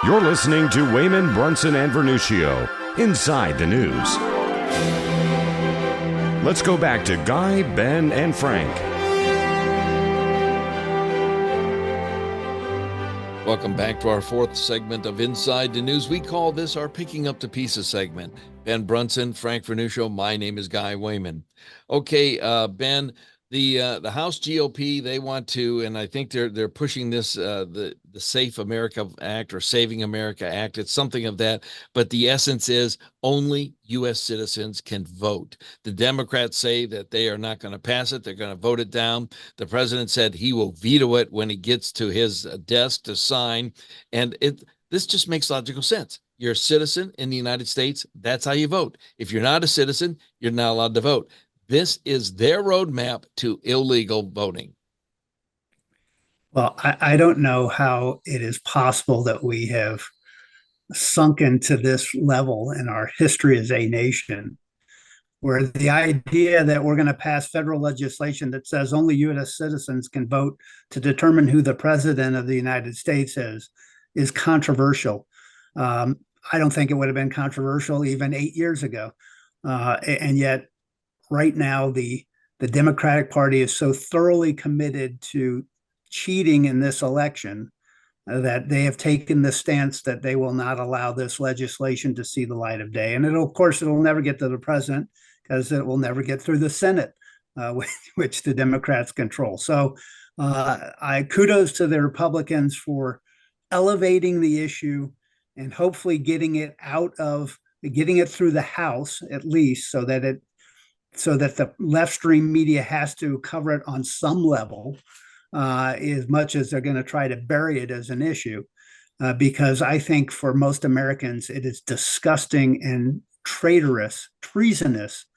You're listening to Wehman, Brunson, and Vernuccio, Inside the News. Let's go back to Guy, Ben, and Frank. Welcome back to our fourth segment of Inside the News. We call this our Picking Up the Pieces segment. Ben Brunson, Frank Vernuccio, my name is Guy Wehman. Okay, Ben, the House GOP, they want to, and I think they're pushing this, the Safe America Act or Saving America Act. It's something of that, but the essence is only U.S. citizens can vote. The Democrats say that they are not going to pass it. They're going to vote it down. The president said he will veto it when he gets to his desk to sign, and this just makes logical sense. You're a citizen in the United States. That's how you vote. If you're not a citizen, you're not allowed to vote. This is their roadmap to illegal voting. Well, I don't know how it is possible that we have sunk into this level in our history as a nation, where the idea that we're going to pass federal legislation that says only U.S. citizens can vote to determine who the president of the United States is controversial. I don't think it would have been controversial even 8 years ago. And yet, right now, the Democratic Party is so thoroughly committed to cheating in this election that they have taken the stance that they will not allow this legislation to see the light of day. And of course, it'll never get to the president because it will never get through the Senate, which the Democrats control. So I kudos to the Republicans for elevating the issue and hopefully getting it through the House at least, so that the left stream media has to cover it on some level, as much as they're going to try to bury it as an issue, because I think for most Americans, it is disgusting and treasonous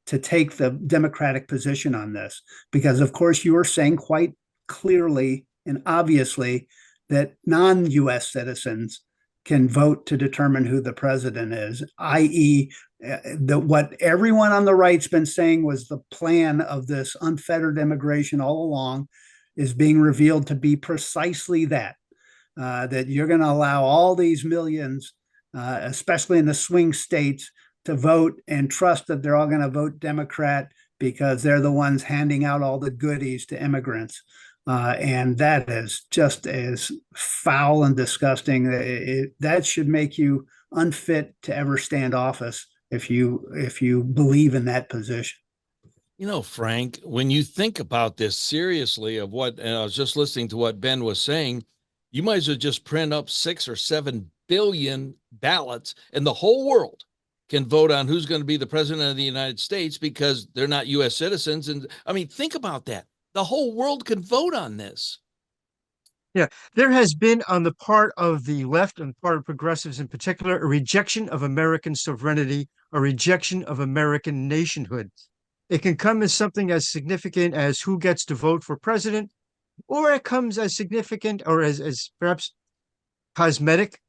to take the Democratic position on this, because of course you are saying quite clearly and obviously that non-U.S. citizens can vote to determine who the president is, i.e., what everyone on the right's been saying was the plan of this unfettered immigration all along is being revealed to be precisely that you're going to allow all these millions, especially in the swing states, to vote and trust that they're all going to vote Democrat because they're the ones handing out all the goodies to immigrants. And that is just as foul and disgusting. That should make you unfit to ever stand office if you believe in that position. You know, Frank, when you think about this seriously of what, and I was just listening to what Ben was saying, you might as well just print up 6 or 7 billion ballots and the whole world can vote on who's going to be the president of the United States because they're not U.S. citizens. And I mean, think about that. The whole world can vote on this. Yeah, there has been on the part of the left and part of progressives in particular, a rejection of American sovereignty, a rejection of American nationhood. It can come as something as significant as who gets to vote for president, or it comes as significant or as perhaps cosmetic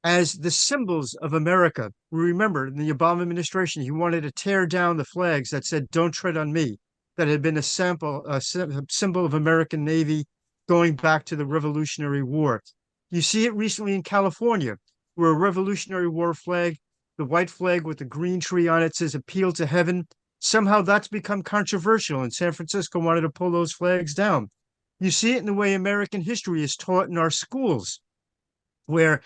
as the symbols of America. We remember in the Obama administration, he wanted to tear down the flags that said, "Don't tread on me," that had been a symbol of American Navy going back to the Revolutionary War. You see it recently in California, where a Revolutionary War flag, the white flag with the green tree on it, says "Appeal to Heaven." Somehow that's become controversial, and San Francisco wanted to pull those flags down. You see it in the way American history is taught in our schools, where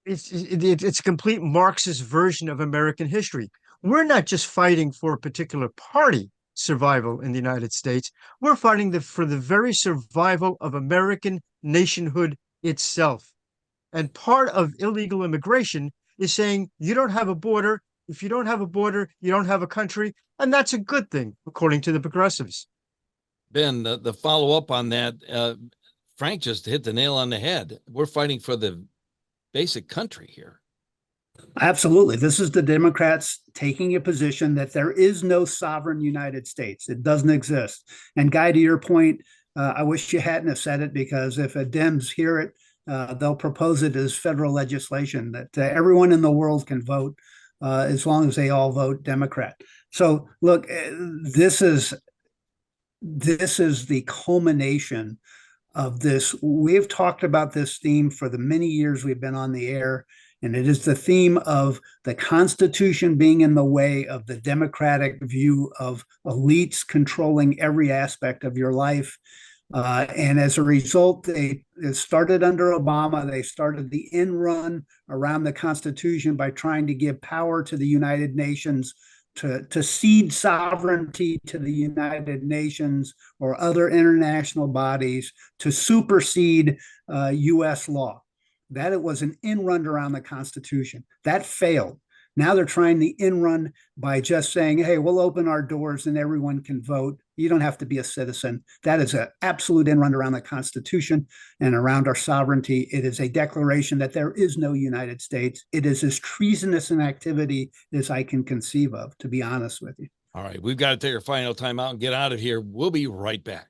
it's a complete Marxist version of American history. We're not just fighting for a particular party survival in the United States. We're fighting for the very survival of American nationhood itself. And part of illegal immigration is saying you don't have a border. If you don't have a border, you don't have a country. And that's a good thing, according to the progressives. Ben, the follow-up on that, Frank just hit the nail on the head. We're fighting for the basic country here. Absolutely. This is the Democrats taking a position that there is no sovereign United States. It doesn't exist. And Guy, to your point, I wish you hadn't have said it, because if Dems hear it, they'll propose it as federal legislation that everyone in the world can vote as long as they all vote Democrat. So look, this is the culmination of this. We've talked about this theme for the many years we've been on the air, and it is the theme of the Constitution being in the way of the democratic view of elites controlling every aspect of your life. And as a result, it started under Obama. They started the end run around the Constitution by trying to give power to the United Nations to cede sovereignty to the United Nations or other international bodies to supersede U.S. law. That it was an end run around the Constitution. That failed. Now they're trying the end run by just saying, hey, we'll open our doors and everyone can vote. You don't have to be a citizen. That is an absolute end run around the Constitution and around our sovereignty. It is a declaration that there is no United States. It is as treasonous an activity as I can conceive of, to be honest with you. All right, we've got to take our final time out and get out of here. We'll be right back.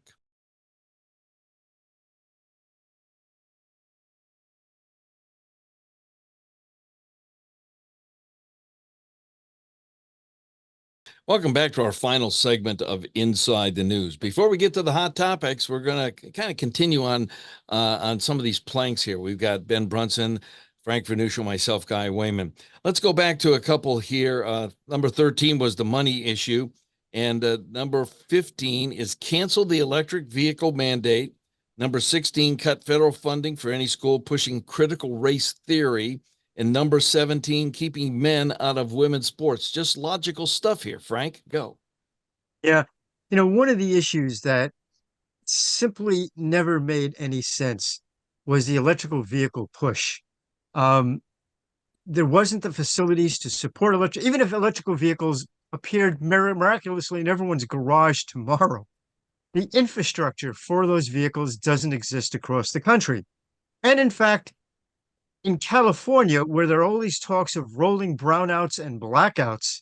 Welcome back to our final segment of Inside the News. Before we get to the hot topics, we're going to kind of continue on some of these planks here. We've got Ben Brunson, Frank Vernuccio, myself, Guy Wehman. Let's go back to a couple here. Number 13 was the money issue, and number 15 is cancel the electric vehicle mandate. Number 16, cut federal funding for any school pushing critical race theory. And number 17, keeping men out of women's sports. Just logical stuff here. Frank, go. Yeah. One of the issues that simply never made any sense was the electrical vehicle push. There wasn't the facilities to support even if electrical vehicles appeared miraculously in everyone's garage tomorrow, the infrastructure for those vehicles doesn't exist across the country. And in fact, in California, where there are all these talks of rolling brownouts and blackouts,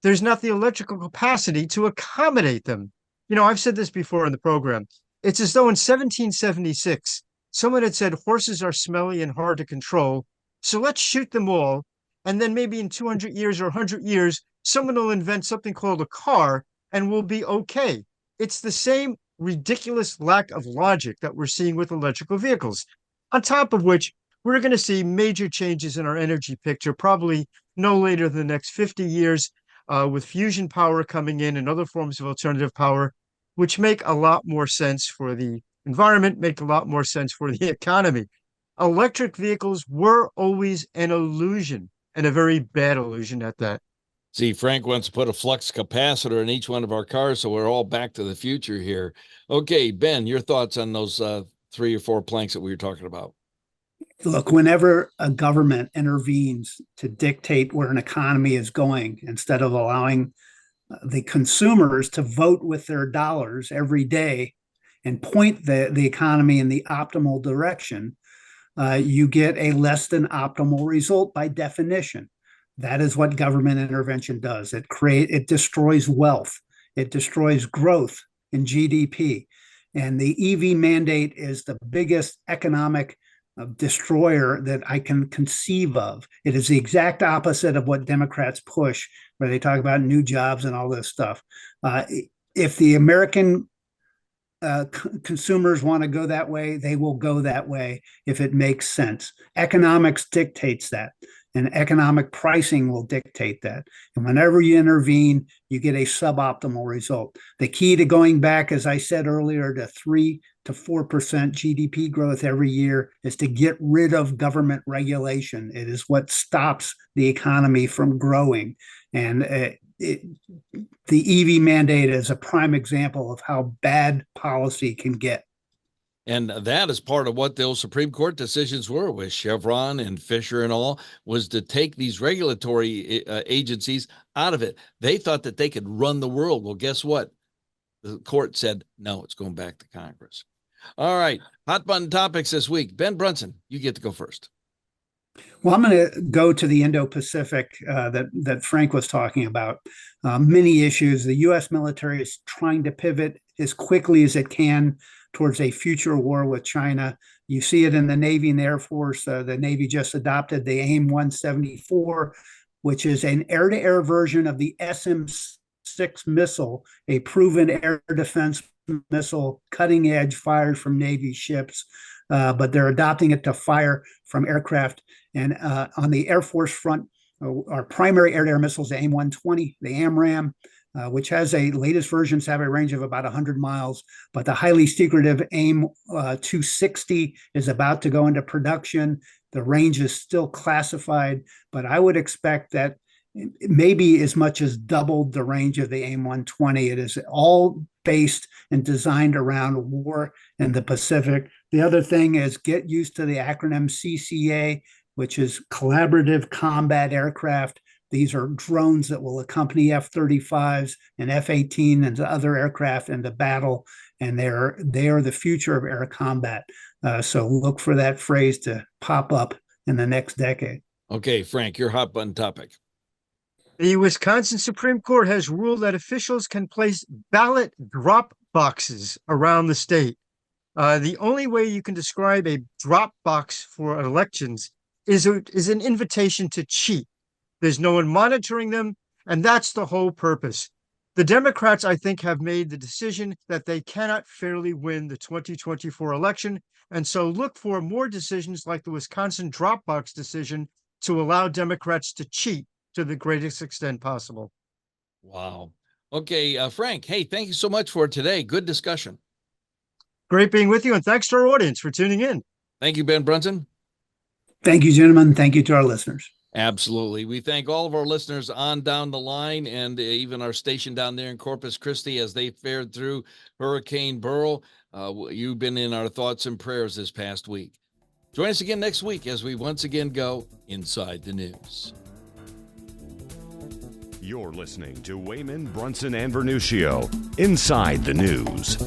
there's not the electrical capacity to accommodate them. I've said this before in the program. It's as though in 1776, someone had said horses are smelly and hard to control, so let's shoot them all. And then maybe in 200 years or 100 years, someone will invent something called a car and we'll be okay. It's the same ridiculous lack of logic that we're seeing with electrical vehicles. On top of which, we're going to see major changes in our energy picture, probably no later than the next 50 years, with fusion power coming in and other forms of alternative power, which make a lot more sense for the environment, make a lot more sense for the economy. Electric vehicles were always an illusion, and a very bad illusion at that. See, Frank wants to put a flux capacitor in each one of our cars, so we're all back to the future here. Okay, Ben, your thoughts on those 3 or 4 planks that we were talking about? Look, whenever a government intervenes to dictate where an economy is going, instead of allowing the consumers to vote with their dollars every day and point the economy in the optimal direction, you get a less than optimal result by definition. That is what government intervention does. It destroys wealth. It destroys growth in GDP. And the EV mandate is the biggest economic destroyer that I can conceive of. It is the exact opposite of what Democrats push, where they talk about new jobs and all this stuff. If the American consumers want to go that way, they will go that way if it makes sense. Economics dictates that, and economic pricing will dictate that. And whenever you intervene, you get a suboptimal result. The key to going back, as I said earlier, to 3 to 4% GDP growth every year is to get rid of government regulation. It is what stops the economy from growing. And the EV mandate is a prime example of how bad policy can get. And that is part of what those Supreme Court decisions were with Chevron and Fisher and all, was to take these regulatory agencies out of it. They thought that they could run the world. Well, guess what? The court said, no, it's going back to Congress. All right. Hot button topics this week. Ben Brunson, you get to go first. Well, I'm going to go to the Indo-Pacific that Frank was talking about. Many issues. The U.S. military is trying to pivot as quickly as it can towards a future war with China. You see it in the Navy and the Air Force. The Navy just adopted the AIM-174, which is an air-to-air version of the SM-6 missile, a proven air defense missile, cutting edge, fired from Navy ships, but they're adopting it to fire from aircraft. And on the Air Force front, our primary air-to-air missiles, the AIM-120, the AMRAAM, which has latest versions have a range of about 100 miles, but the highly secretive AIM-260 is about to go into production. The range is still classified, but I would expect that maybe as much as doubled the range of the AIM-120. It is all based and designed around war in the Pacific. The other thing is get used to the acronym CCA, which is Collaborative Combat Aircraft. These are drones that will accompany F-35s and F-18 and other aircraft in the battle, and they are the future of air combat. So look for that phrase to pop up in the next decade. Okay, Frank, your hot button topic. The Wisconsin Supreme Court has ruled that officials can place ballot drop boxes around the state. The only way you can describe a drop box for elections is an invitation to cheat. There's no one monitoring them, and that's the whole purpose. The Democrats, I think, have made the decision that they cannot fairly win the 2024 election, and so look for more decisions like the Wisconsin drop box decision to allow Democrats to cheat to the greatest extent possible. Wow. Okay, Frank, hey, thank you so much for today. Good discussion. Great being with you, and thanks to our audience for tuning in. Thank you, Ben Brunson. Thank you, gentlemen. Thank you to our listeners. Absolutely. We thank all of our listeners on down the line, and even our station down there in Corpus Christi as they fared through Hurricane Beryl. You've been in our thoughts and prayers this past week. Join us again next week as we once again go inside the news. You're listening to Wehman, Brunson, and Vernuccio, Inside the News.